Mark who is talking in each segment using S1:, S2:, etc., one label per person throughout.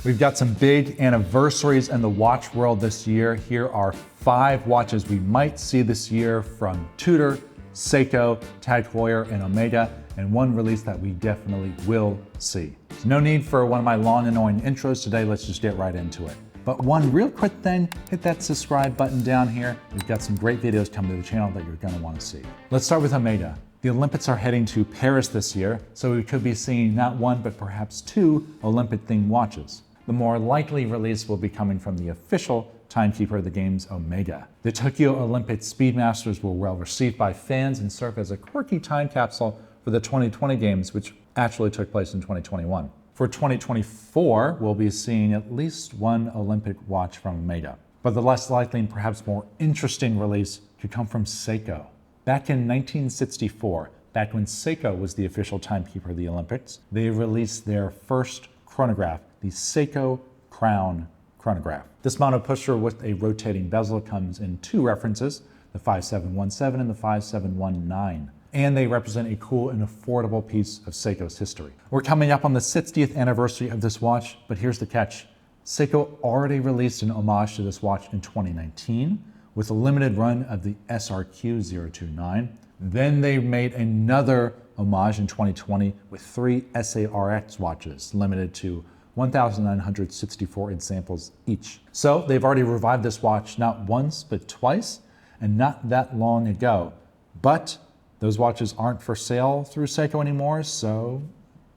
S1: We've got some big anniversaries in the watch world this year. Here are 5 watches we might see this year from Tudor, Seiko, TAG Heuer, and Omega, and one release that we definitely will see. There's no need for one of my long, annoying intros today. Let's just get right into it. But one real quick thing, hit that subscribe button down here. We've got some great videos coming to the channel that you're gonna wanna see. Let's start with Omega. The Olympics are heading to Paris this year, so we could be seeing not one, but perhaps 2 Olympic-themed watches. The more likely release will be coming from the official timekeeper of the games, Omega. The Tokyo Olympic Speedmasters were well received by fans and serve as a quirky time capsule for the 2020 games, which actually took place in 2021. For 2024, we'll be seeing at least 1 Olympic watch from Omega. But the less likely and perhaps more interesting release could come from Seiko. Back in 1964, back when Seiko was the official timekeeper of the Olympics, they released their first chronograph, the Seiko Chronograph. This monopusher with a rotating bezel comes in 2 references, the 5717 and the 5719. And they represent a cool and affordable piece of Seiko's history. We're coming up on the 60th anniversary of this watch, but here's the catch. Seiko already released an homage to this watch in 2019 with a limited run of the SRQ-029. Then they made another homage in 2020 with 3 SARX watches, limited to 1,964 examples each. So they've already revived this watch not once, but twice, and not that long ago. But those watches aren't for sale through Seiko anymore, so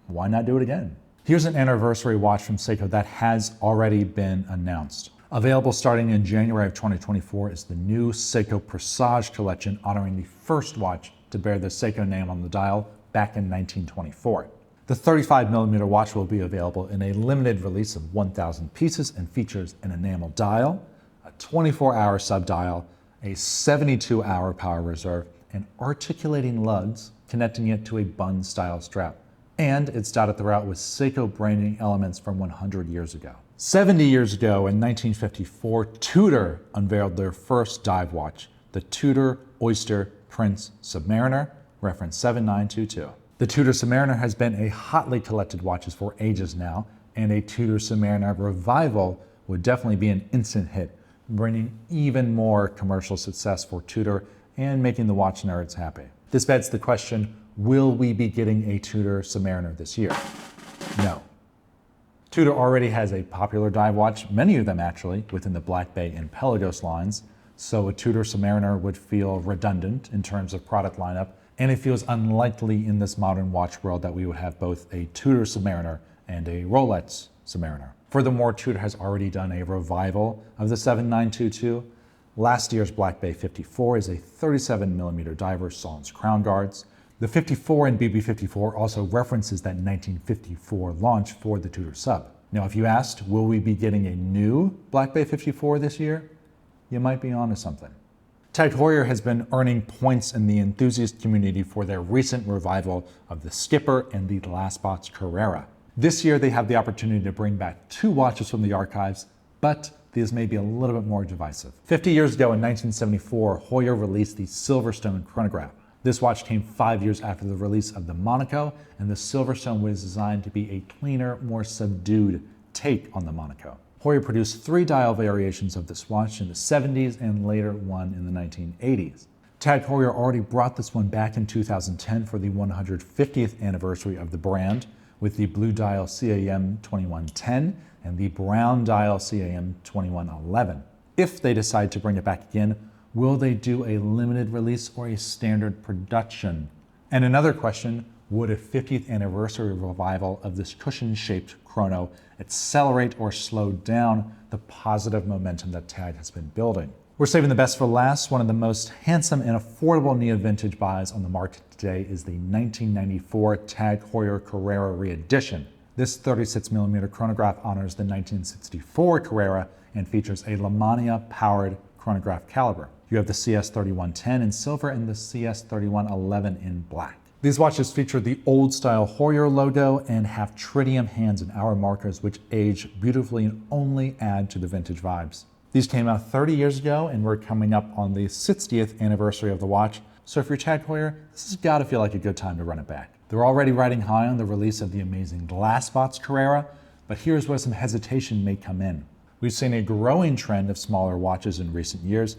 S1: why not do it again? Here's an anniversary watch from Seiko that has already been announced. Available starting in January of 2024 is the new Seiko Presage collection, honoring the first watch to bear the Seiko name on the dial back in 1924. The 35mm watch will be available in a limited release of 1,000 pieces and features an enamel dial, a 24-hour subdial, a 72-hour power reserve, and articulating lugs connecting it to a bun-style strap. And it's dotted throughout with Seiko branding elements from 100 years ago. 70 years ago, in 1954, Tudor unveiled their first dive watch, the Tudor Oyster Prince Submariner, reference 7922. The Tudor Submariner has been a hotly collected watch for ages now, and a Tudor Submariner revival would definitely be an instant hit, bringing even more commercial success for Tudor and making the watch nerds happy. This begs the question, will we be getting a Tudor Submariner this year? No. Tudor already has a popular dive watch, many of them actually, within the Black Bay and Pelagos lines, so a Tudor Submariner would feel redundant in terms of product lineup, and it feels unlikely in this modern watch world that we would have both a Tudor Submariner and a Rolex Submariner. Furthermore, Tudor has already done a revival of the 7922. Last year's Black Bay 54 is a 37mm diver sans crown guards. The 54 in BB54 also references that 1954 launch for the Tudor Sub. Now, if you asked, will we be getting a new Black Bay 54 this year? You might be onto something. TAG Heuer has been earning points in the enthusiast community for their recent revival of the Skipper and the Glassbox Carrera. This year, they have the opportunity to bring back 2 watches from the archives, but these may be a little bit more divisive. 50 years ago in 1974, Heuer released the Silverstone chronograph. This watch came 5 years after the release of the Monaco, and the Silverstone was designed to be a cleaner, more subdued take on the Monaco. Heuer produced 3 dial variations of this watch in the 70s and later one in the 1980s. TAG Heuer already brought this one back in 2010 for the 150th anniversary of the brand with the blue dial CAM 2110 and the brown dial CAM 2111. If they decide to bring it back again, will they do a limited release or a standard production? And another question, would a 50th anniversary revival of this cushion-shaped chrono accelerate or slow down the positive momentum that TAG has been building? We're saving the best for last. One of the most handsome and affordable neo-vintage buys on the market today is the 1994 TAG Heuer Carrera re-edition. This 36mm chronograph honors the 1964 Carrera and features a Lamania-powered chronograph caliber. You have the CS3110 in silver and the CS3111 in black. These watches feature the old-style Heuer logo and have tritium hands and hour markers which age beautifully and only add to the vintage vibes. These came out 30 years ago and we're coming up on the 60th anniversary of the watch, so if you're TAG Heuer, this has got to feel like a good time to run it back. They're already riding high on the release of the amazing Glassbox Carrera, but here's where some hesitation may come in. We've seen a growing trend of smaller watches in recent years,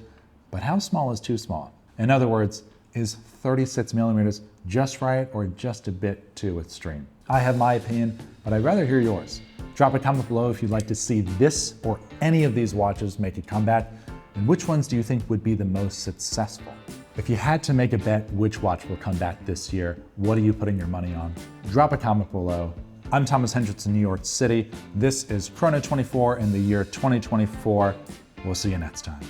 S1: but how small is too small? In other words, is 36 millimeters just right or just a bit too extreme? I have my opinion, but I'd rather hear yours. Drop a comment below if you'd like to see this or any of these watches make a comeback, and which ones do you think would be the most successful? If you had to make a bet which watch will come back this year, what are you putting your money on? Drop a comment below. I'm Thomas Hendricks in New York City. This is Chrono 24 in the year 2024. We'll see you next time.